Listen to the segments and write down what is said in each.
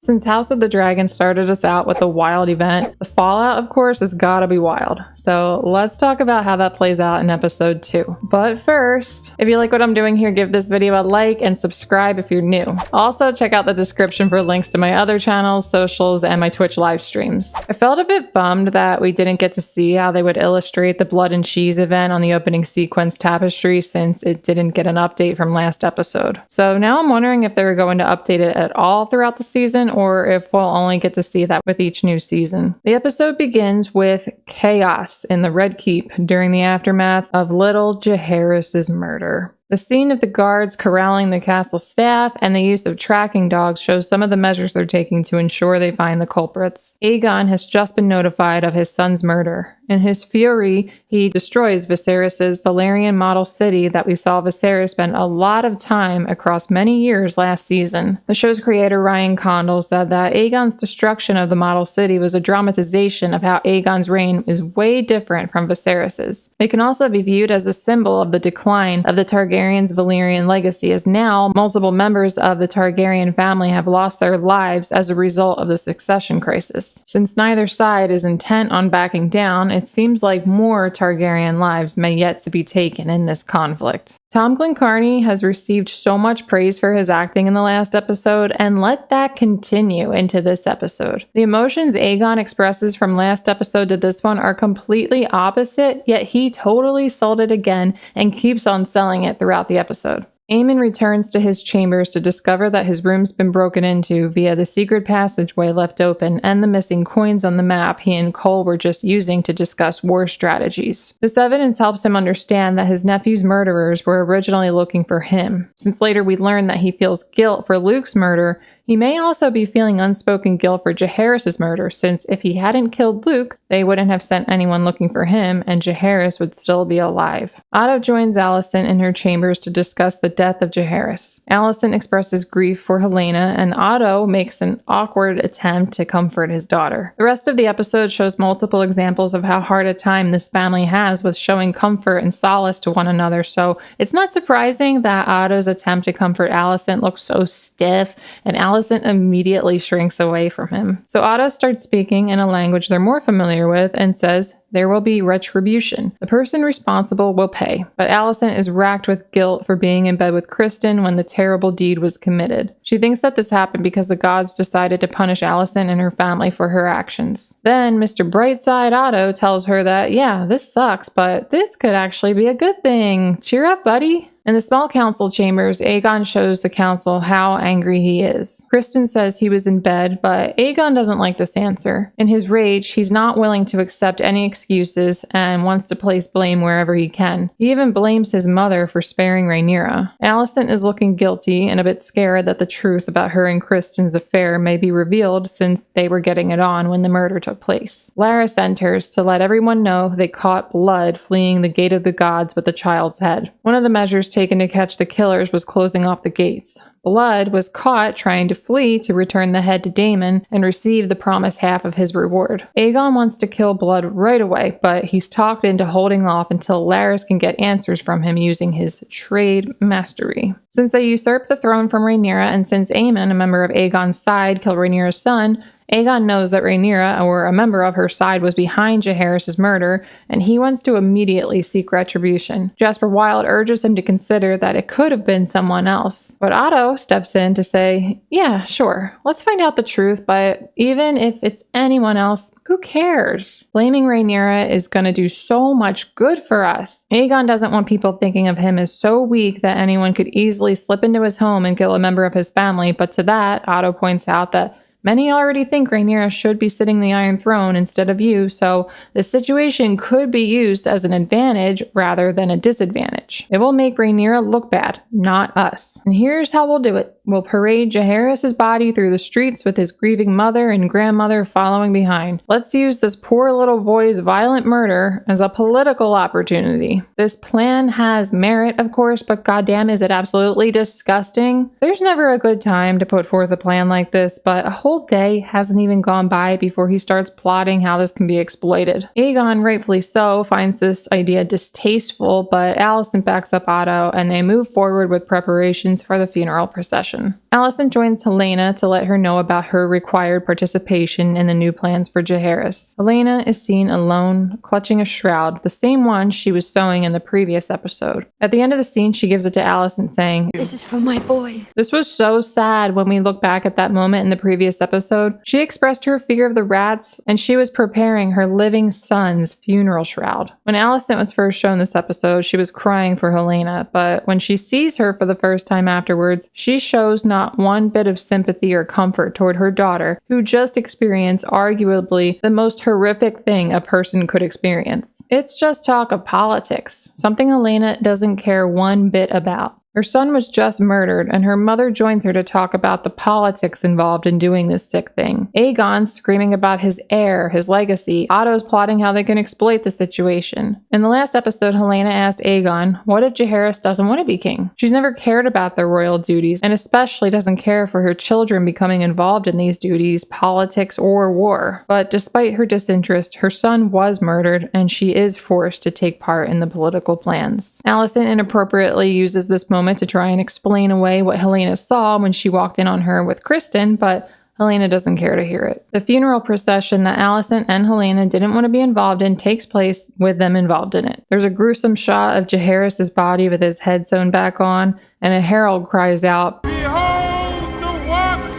Since House of the Dragon started us out with a wild event, the fallout, of course, has gotta be wild. So let's talk about how that plays out in episode 2. But first, if you like what I'm doing here, give this video a like and subscribe if you're new. Also, check out the description for links to my other channels, socials, and my Twitch live streams. I felt a bit bummed that we didn't get to see how they would illustrate the blood and cheese event on the opening sequence tapestry since it didn't get an update from last episode. So now I'm wondering if they were going to update it at all throughout the season, or if we'll only get to see that with each new season. The episode begins with chaos in the Red Keep during the aftermath of little Jaehaerys' murder. The scene of the guards corralling the castle staff and the use of tracking dogs shows some of the measures they're taking to ensure they find the culprits. Aegon has just been notified of his son's murder. In his fury, he destroys Viserys' Valyrian model city that we saw Viserys spend a lot of time across many years last season. The show's creator Ryan Condal said that Aegon's destruction of the model city was a dramatization of how Aegon's reign is way different from Viserys's. It can also be viewed as a symbol of the decline of the Targaryen's Valyrian legacy, as now multiple members of the Targaryen family have lost their lives as a result of the succession crisis. Since neither side is intent on backing down, it seems like more Targaryen lives may yet to be taken in this conflict. Tom Glencarny has received so much praise for his acting in the last episode, and let that continue into this episode. The emotions Aegon expresses from last episode to this one are completely opposite, yet he totally sold it again and keeps on selling it throughout the episode. Aemon returns to his chambers to discover that his room's been broken into via the secret passageway left open and the missing coins on the map he and Cole were just using to discuss war strategies. This evidence helps him understand that his nephew's murderers were originally looking for him. Since later we learn that he feels guilt for Luke's murder, he may also be feeling unspoken guilt for Jaehaerys' murder, since if he hadn't killed Luke, they wouldn't have sent anyone looking for him, and Jaehaerys would still be alive. Otto joins Alicent in her chambers to discuss the death of Jaehaerys. Alicent expresses grief for Helaena, and Otto makes an awkward attempt to comfort his daughter. The rest of the episode shows multiple examples of how hard a time this family has with showing comfort and solace to one another, so it's not surprising that Otto's attempt to comfort Alicent looks so stiff, and Alicent immediately shrinks away from him. So Otto starts speaking in a language they're more familiar with and says, "There will be retribution. The person responsible will pay." But Alicent is racked with guilt for being in bed with Kristen when the terrible deed was committed. She thinks that this happened because the gods decided to punish Alicent and her family for her actions. Then Mr. Brightside Otto tells her that, yeah, this sucks, but this could actually be a good thing. Cheer up, buddy. In the small council chambers, Aegon shows the council how angry he is. Kristen says he was in bed, but Aegon doesn't like this answer. In his rage, he's not willing to accept any excuses and wants to place blame wherever he can. He even blames his mother for sparing Rhaenyra. Alicent is looking guilty and a bit scared that the truth about her and Kristen's affair may be revealed since they were getting it on when the murder took place. Larys enters to let everyone know they caught blood fleeing the Gate of the Gods with the child's head. One of the measures taken to catch the killers was closing off the gates. Blood was caught trying to flee to return the head to Daemon and receive the promised half of his reward. Aegon wants to kill Blood right away, but he's talked into holding off until Larys can get answers from him using his trade mastery. Since they usurped the throne from Rhaenyra, and since Aemon, a member of Aegon's side, killed Rhaenyra's son, Aegon knows that Rhaenyra, or a member of her side, was behind Jaehaerys' murder, and he wants to immediately seek retribution. Jasper Wilde urges him to consider that it could have been someone else. But Otto steps in to say, yeah, sure, let's find out the truth, but even if it's anyone else, who cares? Blaming Rhaenyra is going to do so much good for us. Aegon doesn't want people thinking of him as so weak that anyone could easily slip into his home and kill a member of his family, but to that, Otto points out that many already think Rhaenyra should be sitting the Iron Throne instead of you, so the situation could be used as an advantage rather than a disadvantage. It will make Rhaenyra look bad, not us. And here's how we'll do it. We'll parade Jaehaerys' body through the streets with his grieving mother and grandmother following behind. Let's use this poor little boy's violent murder as a political opportunity. This plan has merit, of course, but goddamn is it absolutely disgusting. There's never a good time to put forth a plan like this, but a whole day hasn't even gone by before he starts plotting how this can be exploited. Aegon, rightfully so, finds this idea distasteful, but Alicent backs up Otto and they move forward with preparations for the funeral procession. Alicent joins Helaena to let her know about her required participation in the new plans for Jaehaerys. Helaena is seen alone, clutching a shroud, the same one she was sewing in the previous episode. At the end of the scene, she gives it to Alicent, saying, "This is for my boy." This was so sad when we look back at that moment in the previous episode. She expressed her fear of the rats, and she was preparing her living son's funeral shroud. When Alicent was first shown this episode, she was crying for Helaena, but when she sees her for the first time afterwards, she shows not one bit of sympathy or comfort toward her daughter, who just experienced arguably the most horrific thing a person could experience. It's just talk of politics, something Helaena doesn't care one bit about. Her son was just murdered, and her mother joins her to talk about the politics involved in doing this sick thing. Aegon's screaming about his heir, his legacy. Otto's plotting how they can exploit the situation. In the last episode, Helaena asked Aegon, what if Jaehaerys doesn't want to be king? She's never cared about their royal duties, and especially doesn't care for her children becoming involved in these duties, politics, or war. But despite her disinterest, her son was murdered, and she is forced to take part in the political plans. Alicent inappropriately uses this moment to try and explain away what Helaena saw when she walked in on her with Kristen, but Helaena doesn't care to hear it. The funeral procession that Alicent and Helaena didn't want to be involved in takes place with them involved in it. There's a gruesome shot of Jaehaerys' body with his head sewn back on, and a herald cries out, "Behold the works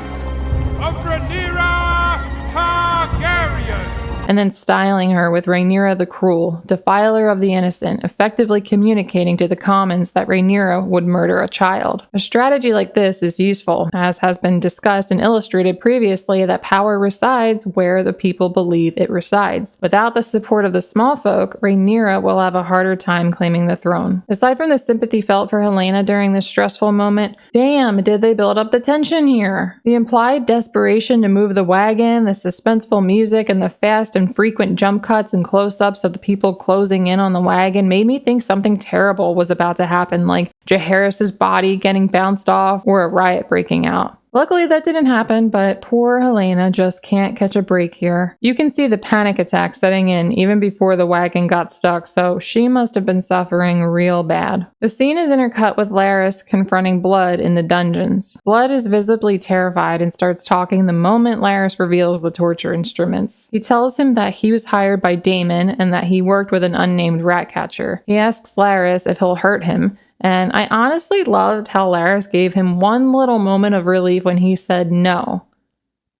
of Rhaenyra Targaryen!" and then styling her with Rhaenyra the Cruel, defiler of the innocent, effectively communicating to the commons that Rhaenyra would murder a child. A strategy like this is useful, as has been discussed and illustrated previously that power resides where the people believe it resides. Without the support of the small folk, Rhaenyra will have a harder time claiming the throne. Aside from the sympathy felt for Helaena during this stressful moment, damn, did they build up the tension here. The implied desperation to move the wagon, the suspenseful music, and the fast and frequent jump cuts and close-ups of the people closing in on the wagon made me think something terrible was about to happen, like Jaehaerys' body getting bounced off or a riot breaking out. Luckily that didn't happen, but poor Helaena just can't catch a break here. You can see the panic attack setting in even before the wagon got stuck, so she must have been suffering real bad. The scene is intercut with Larys confronting Blood in the dungeons. Blood is visibly terrified and starts talking the moment Larys reveals the torture instruments. He tells him that he was hired by Daemon and that he worked with an unnamed rat catcher. He asks Larys if he'll hurt him, and I honestly loved how Larys gave him one little moment of relief when he said no.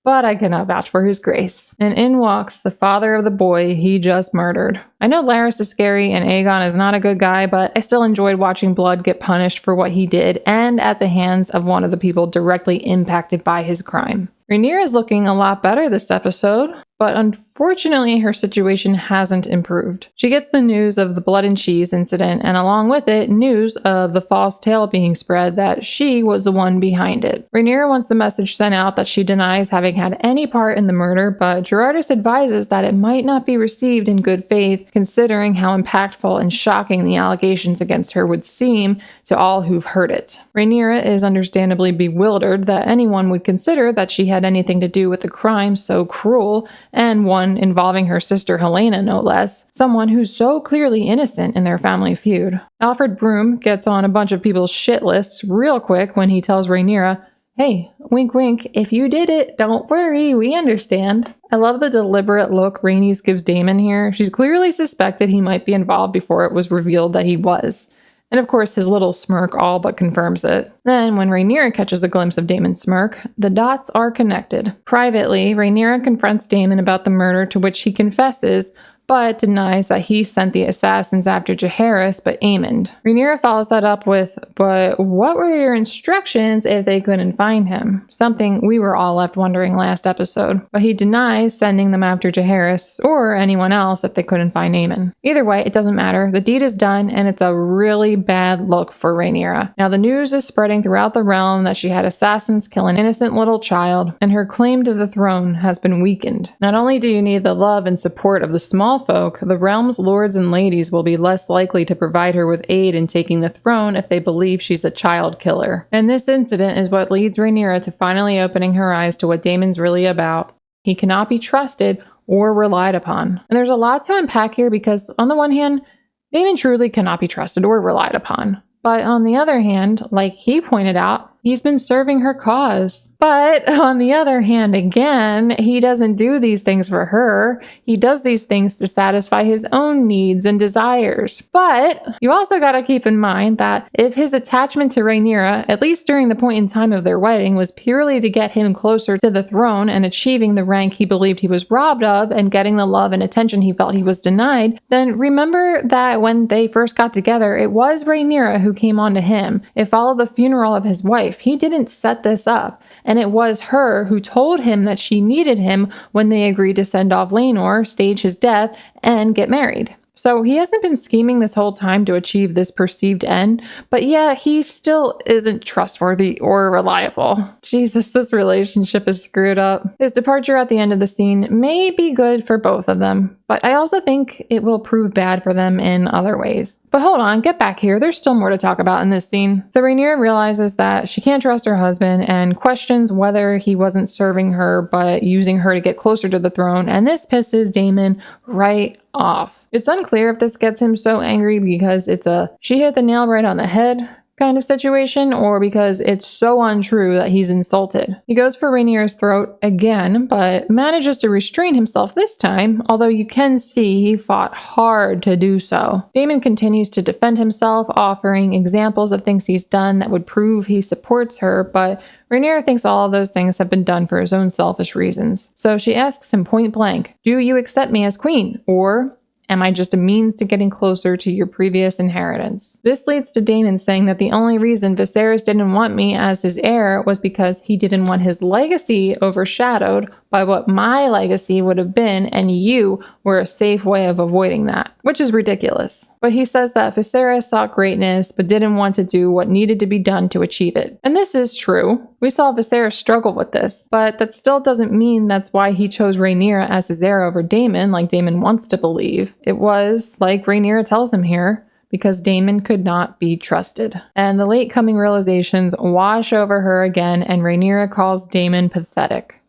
But I cannot vouch for his grace. And in walks the father of the boy he just murdered. I know Larys is scary and Aegon is not a good guy, but I still enjoyed watching Blood get punished for what he did and at the hands of one of the people directly impacted by his crime. Rhaenyra is looking a lot better this episode, but unfortunately her situation hasn't improved. She gets the news of the blood and cheese incident, and along with it, news of the false tale being spread that she was the one behind it. Rhaenyra wants the message sent out that she denies having had any part in the murder, but Gerardus advises that it might not be received in good faith, considering how impactful and shocking the allegations against her would seem to all who've heard it. Rhaenyra is understandably bewildered that anyone would consider that she had anything to do with a crime so cruel, and one involving her sister Helaena no less, someone who's so clearly innocent in their family feud. Alfred Broom gets on a bunch of people's shit lists real quick when he tells Rhaenyra, hey, wink wink, if you did it, don't worry, we understand. I love the deliberate look Rhaenys gives Daemon here. She's clearly suspected he might be involved before it was revealed that he was. And of course, his little smirk all but confirms it. Then, when Rhaenyra catches a glimpse of Daemon's smirk, the dots are connected. Privately, Rhaenyra confronts Daemon about the murder, to which he confesses, but denies that he sent the assassins after Jaehaerys, but Aemond. Rhaenyra follows that up with, but what were your instructions if they couldn't find him? Something we were all left wondering last episode. But he denies sending them after Jaehaerys, or anyone else if they couldn't find Aemond. Either way, it doesn't matter. The deed is done, and it's a really bad look for Rhaenyra. Now the news is spreading throughout the realm that she had assassins kill an innocent little child, and her claim to the throne has been weakened. Not only do you need the love and support of the small folk, the realm's lords and ladies will be less likely to provide her with aid in taking the throne if they believe she's a child killer. And this incident is what leads Rhaenyra to finally opening her eyes to what Daemon's really about. He cannot be trusted or relied upon. And there's a lot to unpack here because, on the one hand, Daemon truly cannot be trusted or relied upon. But on the other hand, like he pointed out, He's been serving her cause. But on the other hand, again, he doesn't do these things for her. He does these things to satisfy his own needs and desires. But you also got to keep in mind that if his attachment to Rhaenyra, at least during the point in time of their wedding, was purely to get him closer to the throne and achieving the rank he believed he was robbed of and getting the love and attention he felt he was denied, then remember that when they first got together, it was Rhaenyra who came on to him. It followed the funeral of his wife. He didn't set this up. And it was her who told him that she needed him when they agreed to send off Rhaenyra, stage his death, and get married. So he hasn't been scheming this whole time to achieve this perceived end, but yeah, he still isn't trustworthy or reliable. Jesus, this relationship is screwed up. His departure at the end of the scene may be good for both of them, but I also think it will prove bad for them in other ways. But hold on, get back here. There's still more to talk about in this scene. So Rhaenyra realizes that she can't trust her husband and questions whether he wasn't serving her but using her to get closer to the throne, and this pisses Daemon right off. It's unclear if this gets him so angry because it's a she hit the nail right on the head kind of situation, or because it's so untrue that he's insulted. He goes for Rhaenyra's throat again, but manages to restrain himself this time, although you can see he fought hard to do so. Daemon continues to defend himself, offering examples of things he's done that would prove he supports her, but Rhaenyra thinks all of those things have been done for his own selfish reasons. So she asks him point blank, "Do you accept me as queen? Or am I just a means to getting closer to your previous inheritance?" This leads to Daemon saying that the only reason Viserys didn't want me as his heir was because he didn't want his legacy overshadowed by what my legacy would have been, and you were a safe way of avoiding that, which is ridiculous. But he says that Viserys sought greatness but didn't want to do what needed to be done to achieve it. And this is true. We saw Viserys struggle with this, but that still doesn't mean that's why he chose Rhaenyra as his heir over Daemon, like Daemon wants to believe. It was, like Rhaenyra tells him here, because Daemon could not be trusted. And the late coming realizations wash over her again, and Rhaenyra calls Daemon pathetic.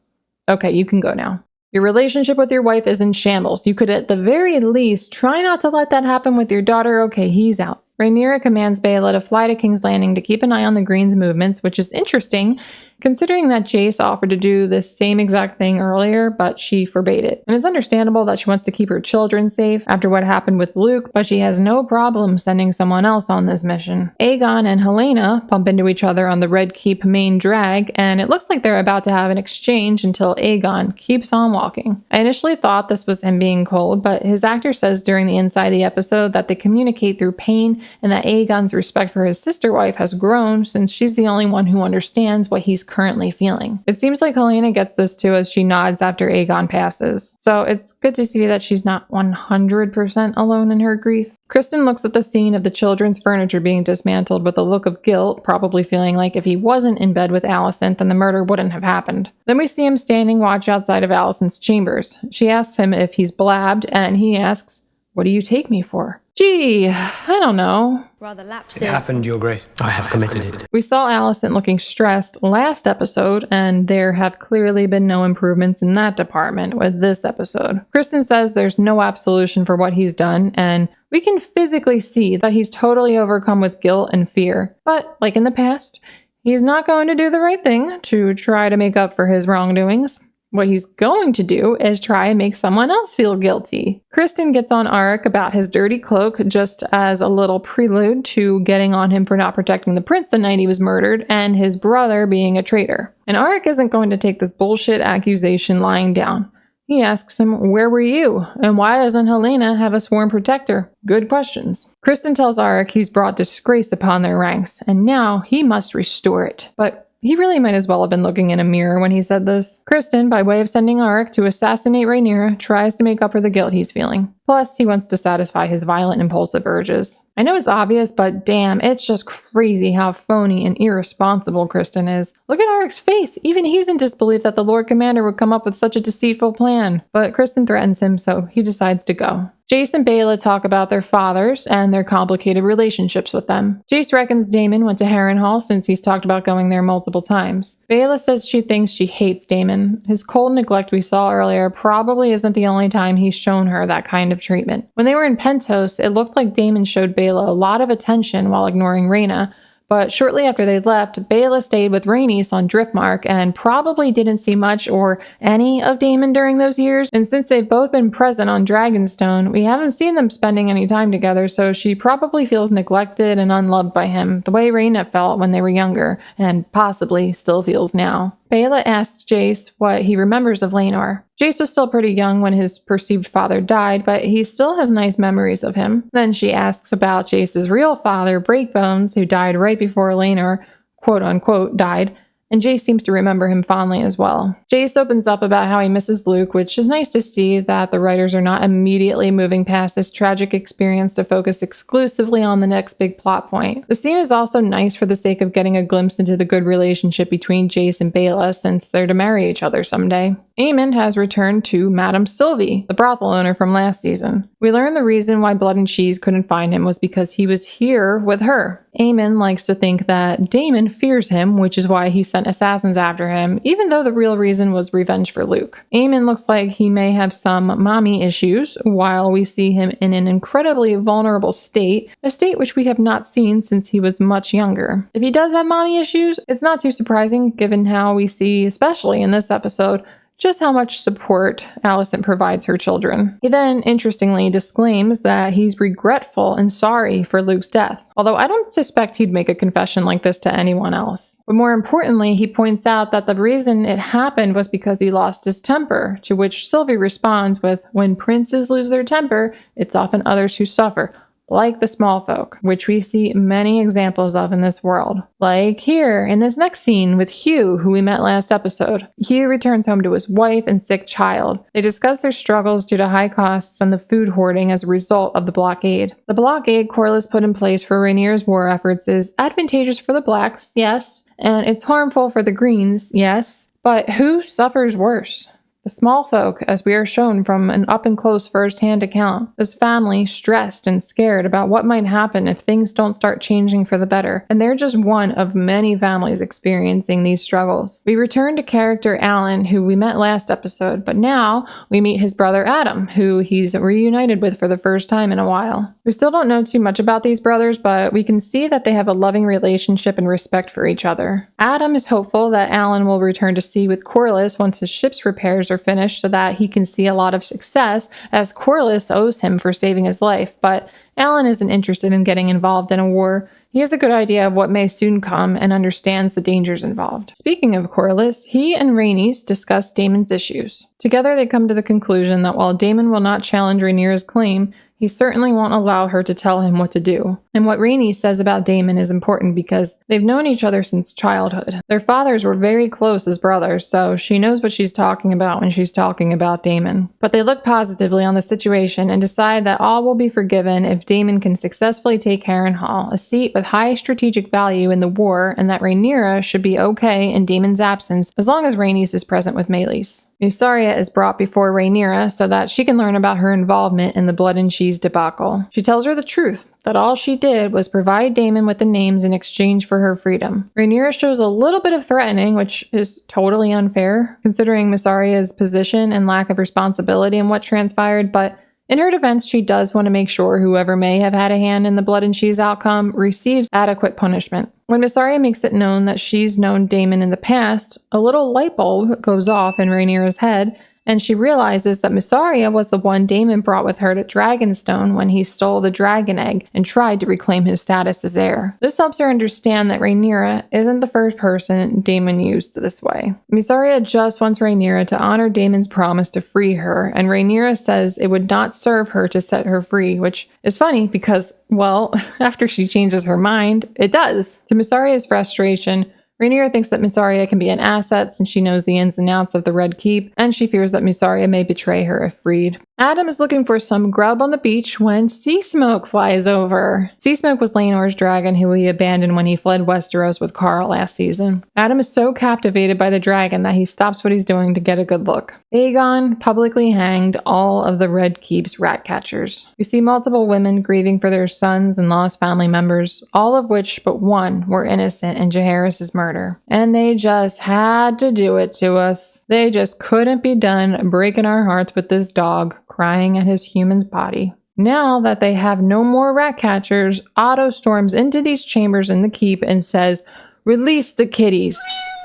Okay, you can go now. Your relationship with your wife is in shambles. You could at the very least try not to let that happen with your daughter. Okay, he's out. Rhaenyra commands Baela to fly to King's Landing to keep an eye on the Green's movements, which is interesting considering that Jace offered to do this same exact thing earlier, but she forbade it. And it's understandable that she wants to keep her children safe after what happened with Luke, but she has no problem sending someone else on this mission. Aegon and Helena bump into each other on the Red Keep main drag, and it looks like they're about to have an exchange until Aegon keeps on walking. I initially thought this was him being cold, but his actor says during the Inside the episode that they communicate through pain and that Aegon's respect for his sister wife has grown since she's the only one who understands what he's currently feeling. It seems like Helena gets this too as she nods after Aegon passes. So it's good to see that she's not 100% alone in her grief. Kristen looks at the scene of the children's furniture being dismantled with a look of guilt, probably feeling like if he wasn't in bed with Alicent, then the murder wouldn't have happened. Then we see him standing watch outside of Alicent's chambers. She asks him if he's blabbed, and he asks, "What do you take me for?" Gee, I don't know. Rather lapses. It happened, Your Grace. I have committed it. We saw Alicent looking stressed last episode, and there have clearly been no improvements in that department with this episode. Kristen says there's no absolution for what he's done, and we can physically see that he's totally overcome with guilt and fear. But, like in the past, he's not going to do the right thing to try to make up for his wrongdoings. What he's going to do is try and make someone else feel guilty. Kristen gets on Arik about his dirty cloak just as a little prelude to getting on him for not protecting the prince the night he was murdered and his brother being a traitor. And Arik isn't going to take this bullshit accusation lying down. He asks him, "Where were you? And why doesn't Helena have a sworn protector?" Good questions. Kristen tells Arik he's brought disgrace upon their ranks, and now he must restore it. But he really might as well have been looking in a mirror when he said this. Kristen, by way of sending Arik to assassinate Rhaenyra, tries to make up for the guilt he's feeling. Plus, he wants to satisfy his violent, impulsive urges. I know it's obvious, but damn, it's just crazy how phony and irresponsible Kristen is. Look at Arik's face. Even he's in disbelief that the Lord Commander would come up with such a deceitful plan. But Kristen threatens him, so he decides to go. Jace and Baela talk about their fathers and their complicated relationships with them. Jace reckons Daemon went to Harrenhal since he's talked about going there multiple times. Baela says she thinks she hates Daemon. His cold neglect we saw earlier probably isn't the only time he's shown her that kind of treatment. When they were in Pentos, it looked like Daemon showed Baela a lot of attention while ignoring Rhaena, But shortly after they left, Baela stayed with Rhaenys on Driftmark and probably didn't see much or any of Daemon during those years. And since they've both been present on Dragonstone, we haven't seen them spending any time together, so she probably feels neglected and unloved by him, the way Rhaena felt when they were younger, and possibly still feels now. Baela asks Jace what he remembers of Laenor. Jace was still pretty young when his perceived father died, but he still has nice memories of him. Then she asks about Jace's real father, Breakbones, who died right before Laenor, quote-unquote, died, and Jace seems to remember him fondly as well. Jace opens up about how he misses Luke, which is nice to see that the writers are not immediately moving past this tragic experience to focus exclusively on the next big plot point. The scene is also nice for the sake of getting a glimpse into the good relationship between Jace and Baela, since they're to marry each other someday. Aemond has returned to Madame Sylvie, the brothel owner from last season. We learn the reason why Blood and Cheese couldn't find him was because he was here with her. Aemond likes to think that Daemon fears him, which is why he sent assassins after him, even though the real reason was revenge for Luke. Aemond looks like he may have some mommy issues, while we see him in an incredibly vulnerable state, a state which we have not seen since he was much younger. If he does have mommy issues, it's not too surprising given how we see, especially in this episode, just how much support Alicent provides her children. He then, interestingly, disclaims that he's regretful and sorry for Luke's death, although I don't suspect he'd make a confession like this to anyone else. But more importantly, he points out that the reason it happened was because he lost his temper, to which Sylvie responds with, "When princes lose their temper, it's often others who suffer, like the small folk," which we see many examples of in this world. Like here, in this next scene with Hugh, who we met last episode. Hugh returns home to his wife and sick child. They discuss their struggles due to high costs and the food hoarding as a result of the blockade. The blockade Corlys put in place for Rhaenyra's war efforts is advantageous for the Blacks, yes, and it's harmful for the Greens, yes, but who suffers worse? The small folk, as we are shown from an up-and-close first-hand account. This family stressed and scared about what might happen if things don't start changing for the better, and they're just one of many families experiencing these struggles. We return to character Alan, who we met last episode, but now we meet his brother Adam, who he's reunited with for the first time in a while. We still don't know too much about these brothers, but we can see that they have a loving relationship and respect for each other. Adam is hopeful that Alan will return to sea with Corlys once his ship's repairs are finished so that he can see a lot of success, as Corlys owes him for saving his life, but Alan isn't interested in getting involved in a war. He has a good idea of what may soon come and understands the dangers involved. Speaking of Corlys, he and Rhaenys discuss Daemon's issues. Together they come to the conclusion that while Daemon will not challenge Rhaenyra's claim, he certainly won't allow her to tell him what to do. And what Rhaenys says about Daemon is important because they've known each other since childhood. Their fathers were very close as brothers, so she knows what she's talking about when she's talking about Daemon. But they look positively on the situation and decide that all will be forgiven if Daemon can successfully take Harrenhal, a seat with high strategic value in the war, and that Rhaenyra should be okay in Daemon's absence as long as Rhaenys is present with Meleys. Mysaria is brought before Rhaenyra so that she can learn about her involvement in the Blood and Cheese debacle. She tells her the truth, that all she did was provide Daemon with the names in exchange for her freedom. Rhaenyra shows a little bit of threatening, which is totally unfair, considering Mysaria's position and lack of responsibility in what transpired, but in her defense, she does want to make sure whoever may have had a hand in the Blood and Cheese outcome receives adequate punishment. When Mysaria makes it known that she's known Daemon in the past, a little light bulb goes off in Rhaenyra's head, and she realizes that Mysaria was the one Daemon brought with her to Dragonstone when he stole the dragon egg and tried to reclaim his status as heir. This helps her understand that Rhaenyra isn't the first person Daemon used this way. Mysaria just wants Rhaenyra to honor Daemon's promise to free her, and Rhaenyra says it would not serve her to set her free, which is funny because, well, after she changes her mind, it does. To Mysaria's frustration, Rhaenyra thinks that Mysaria can be an asset since she knows the ins and outs of the Red Keep, and she fears that Mysaria may betray her if freed. Adam is looking for some grub on the beach when Sea Smoke flies over. Sea Smoke was Laenor's dragon who he abandoned when he fled Westeros with Carl last season. Adam is so captivated by the dragon that he stops what he's doing to get a good look. Aegon publicly hanged all of the Red Keep's rat catchers. We see multiple women grieving for their sons and lost family members, all of which but one were innocent in Jaehaerys' murder. And they just had to do it to us. They just couldn't be done breaking our hearts with this dog crying at his human's body. Now that they have no more rat catchers, Otto storms into these chambers in the keep and says, "Release the kitties."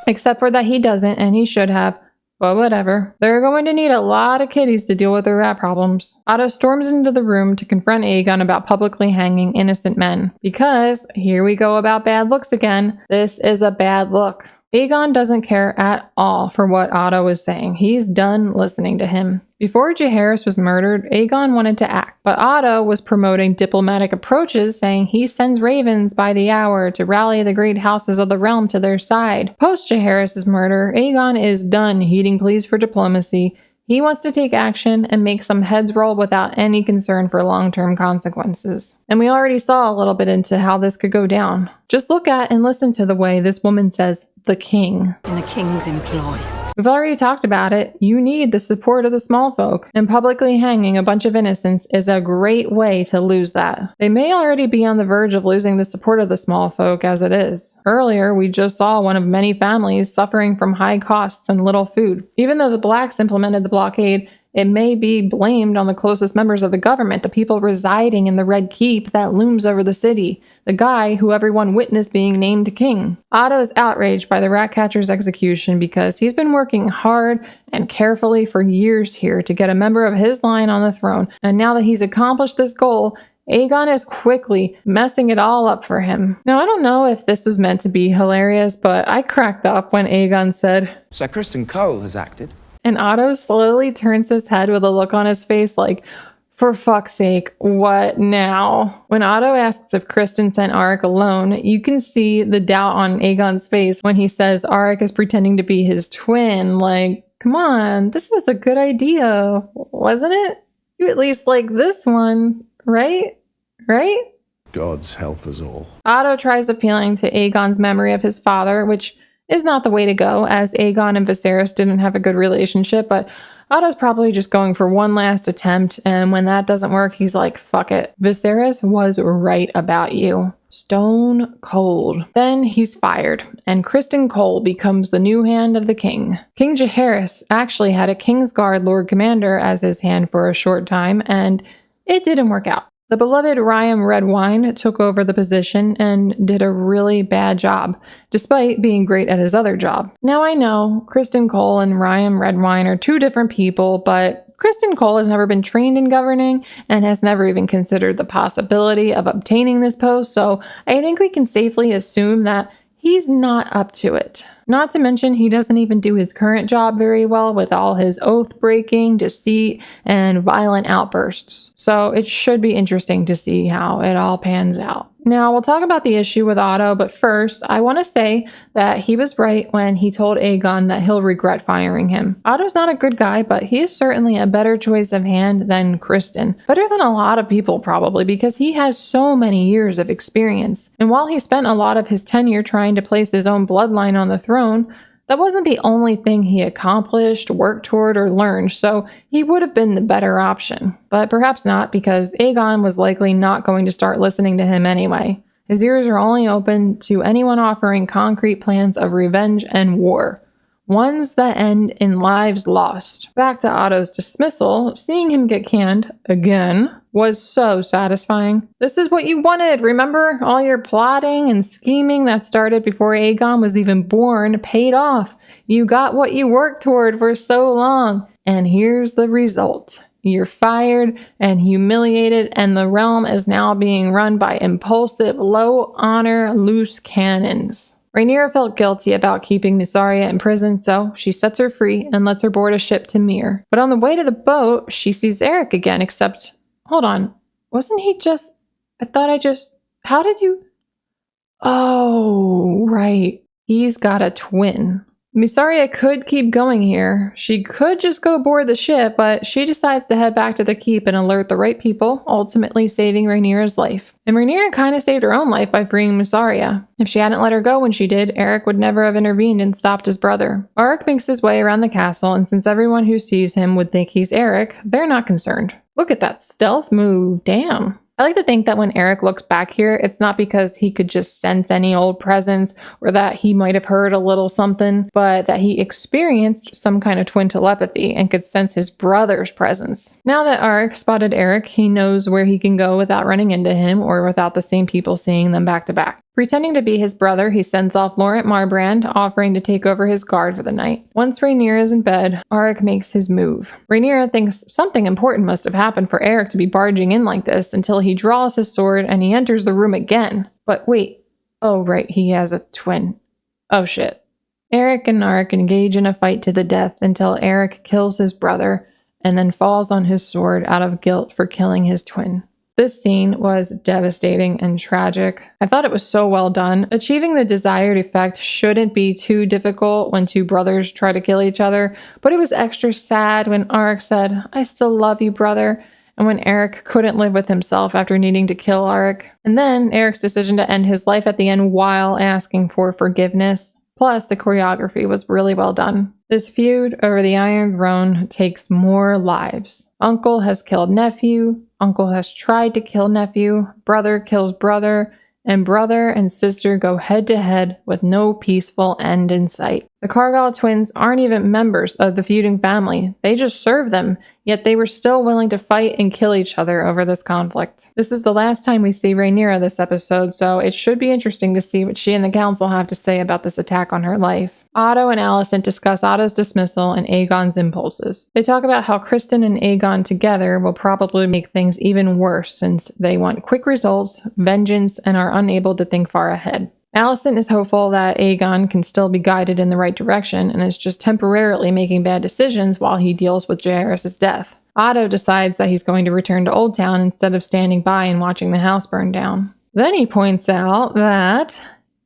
Except for that he doesn't, and he should have. But whatever. They're going to need a lot of kitties to deal with their rat problems. Otto storms into the room to confront Aegon about publicly hanging innocent men. Because, here we go about bad looks again, this is a bad look. Aegon doesn't care at all for what Otto is saying. He's done listening to him. Before Jaehaerys was murdered, Aegon wanted to act, but Otto was promoting diplomatic approaches, saying he sends ravens by the hour to rally the great houses of the realm to their side. Post Jaehaerys' murder, Aegon is done heeding pleas for diplomacy. He wants to take action and make some heads roll without any concern for long-term consequences. And we already saw a little bit into how this could go down. Just look at and listen to the way this woman says, "the king." In the king's employ. We've already talked about it. You need the support of the small folk, and publicly hanging a bunch of innocents is a great way to lose that. They may already be on the verge of losing the support of the small folk as it is. Earlier, we just saw one of many families suffering from high costs and little food. Even though the blacks implemented the blockade, it may be blamed on the closest members of the government, the people residing in the Red Keep that looms over the city, the guy who everyone witnessed being named king. Otto is outraged by the Ratcatcher's execution because he's been working hard and carefully for years here to get a member of his line on the throne, and now that he's accomplished this goal, Aegon is quickly messing it all up for him. Now, I don't know if this was meant to be hilarious, but I cracked up when Aegon said, "Sir Criston Cole has acted." And Otto slowly turns his head with a look on his face like, for fuck's sake, what now? When Otto asks if Criston sent Arik alone, you can see the doubt on Aegon's face when he says Arik is pretending to be his twin. Like, come on, this was a good idea, wasn't it? You at least like this one, right? Right? Gods help us all. Otto tries appealing to Aegon's memory of his father, which is not the way to go, as Aegon and Viserys didn't have a good relationship, but Otto's probably just going for one last attempt, and when that doesn't work, he's like, fuck it. Viserys was right about you. Stone cold. Then he's fired, and Criston Cole becomes the new hand of the king. King Jaehaerys actually had a Kingsguard Lord Commander as his hand for a short time, and it didn't work out. The beloved Rhaenyra Redwine took over the position and did a really bad job, despite being great at his other job. Now I know Criston Cole and Rhaenyra Redwine are two different people, but Criston Cole has never been trained in governing and has never even considered the possibility of obtaining this post, so I think we can safely assume that he's not up to it. Not to mention, he doesn't even do his current job very well with all his oath-breaking, deceit, and violent outbursts. So it should be interesting to see how it all pans out. Now, we'll talk about the issue with Otto, but first, I want to say that he was right when he told Aegon that he'll regret firing him. Otto's not a good guy, but he is certainly a better choice of hand than Criston. Better than a lot of people, probably, because he has so many years of experience. And while he spent a lot of his tenure trying to place his own bloodline on the throne, that wasn't the only thing he accomplished, worked toward, or learned, so he would have been the better option. But perhaps not, because Aegon was likely not going to start listening to him anyway. His ears are only open to anyone offering concrete plans of revenge and war. Ones that end in lives lost. Back to Otto's dismissal, seeing him get canned, again, was so satisfying. This is what you wanted, remember? All your plotting and scheming that started before Aegon was even born paid off. You got what you worked toward for so long. And here's the result. You're fired and humiliated, and the realm is now being run by impulsive, low-honor, loose cannons. Rhaenyra felt guilty about keeping Mysaria in prison, so she sets her free and lets her board a ship to Myr. But on the way to the boat, she sees Eric again, except, hold on, wasn't he just, how did you? Oh, right, he's got a twin. Mysaria could keep going here. She could just go board the ship, but she decides to head back to the keep and alert the right people, ultimately saving Rhaenyra's life. And Rhaenyra kind of saved her own life by freeing Mysaria. If she hadn't let her go when she did, Eric would never have intervened and stopped his brother. Arik makes his way around the castle, and since everyone who sees him would think he's Eric, they're not concerned. Look at that stealth move, damn. I like to think that when Eric looks back here, it's not because he could just sense any old presence or that he might have heard a little something, but that he experienced some kind of twin telepathy and could sense his brother's presence. Now that Arik spotted Eric, he knows where he can go without running into him or without the same people seeing them back to back. Pretending to be his brother, he sends off Laurent Marbrand, offering to take over his guard for the night. Once Rhaenyra is in bed, Arik makes his move. Rhaenyra thinks something important must have happened for Eric to be barging in like this until he draws his sword and he enters the room again. But wait, oh right, he has a twin. Oh shit. Eric and Arik engage in a fight to the death until Eric kills his brother and then falls on his sword out of guilt for killing his twin. This scene was devastating and tragic. I thought it was so well done. Achieving the desired effect shouldn't be too difficult when two brothers try to kill each other, but it was extra sad when Arik said, "I still love you, brother," and when Eric couldn't live with himself after needing to kill Arik. And then Eric's decision to end his life at the end while asking for forgiveness. Plus, the choreography was really well done. This feud over the Iron Throne takes more lives. Uncle has killed nephew, uncle has tried to kill nephew, brother kills brother, and brother and sister go head to head with no peaceful end in sight. The Cargill twins aren't even members of the feuding family. They just serve them, yet they were still willing to fight and kill each other over this conflict. This is the last time we see Rhaenyra this episode, so it should be interesting to see what she and the council have to say about this attack on her life. Otto and Alicent discuss Otto's dismissal and Aegon's impulses. They talk about how Kristen and Aegon together will probably make things even worse since they want quick results, vengeance, and are unable to think far ahead. Alicent is hopeful that Aegon can still be guided in the right direction and is just temporarily making bad decisions while he deals with Jaehaerys' death. Otto decides that he's going to return to Old Town instead of standing by and watching the house burn down. Then he points out that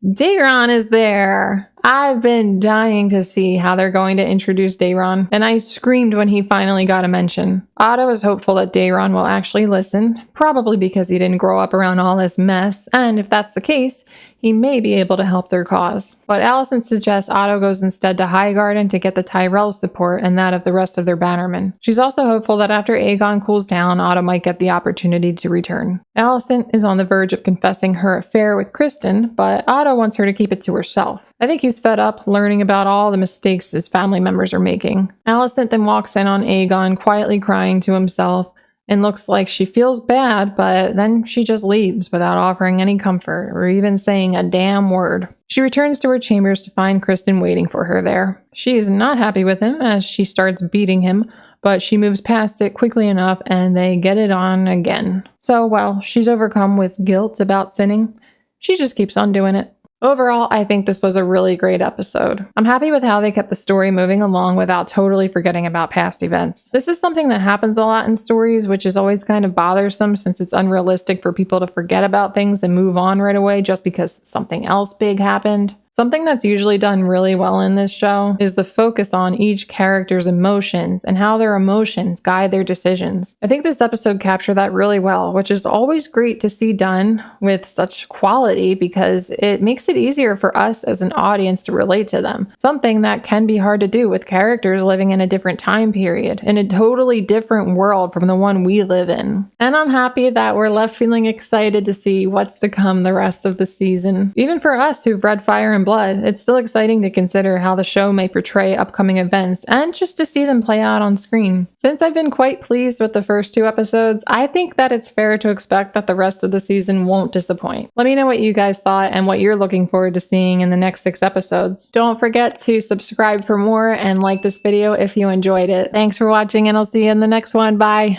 Daeron is there. I've been dying to see how they're going to introduce Daeron, and I screamed when he finally got a mention. Otto is hopeful that Daeron will actually listen, probably because he didn't grow up around all this mess, and if that's the case, he may be able to help their cause. But Alicent suggests Otto goes instead to Highgarden to get the Tyrell's support and that of the rest of their bannermen. She's also hopeful that after Aegon cools down, Otto might get the opportunity to return. Alicent is on the verge of confessing her affair with Kristen, but Otto wants her to keep it to herself. I think he's fed up learning about all the mistakes his family members are making. Alicent then walks in on Aegon quietly crying to himself and looks like she feels bad, but then she just leaves without offering any comfort or even saying a damn word. She returns to her chambers to find Kristen waiting for her there. She is not happy with him as she starts beating him, but she moves past it quickly enough and they get it on again. So while she's overcome with guilt about sinning, she just keeps on doing it. Overall, I think this was a really great episode. I'm happy with how they kept the story moving along without totally forgetting about past events. This is something that happens a lot in stories, which is always kind of bothersome since it's unrealistic for people to forget about things and move on right away just because something else big happened. Something that's usually done really well in this show is the focus on each character's emotions and how their emotions guide their decisions. I think this episode captured that really well, which is always great to see done with such quality because it makes it easier for us as an audience to relate to them. Something that can be hard to do with characters living in a different time period, in a totally different world from the one we live in. And I'm happy that we're left feeling excited to see what's to come the rest of the season. Even for us who've read Fire and Blood, it's still exciting to consider how the show may portray upcoming events and just to see them play out on screen. Since I've been quite pleased with the first 2 episodes, I think that it's fair to expect that the rest of the season won't disappoint. Let me know what you guys thought and what you're looking forward to seeing in the next 6 episodes. Don't forget to subscribe for more and like this video if you enjoyed it. Thanks for watching and I'll see you in the next one. Bye!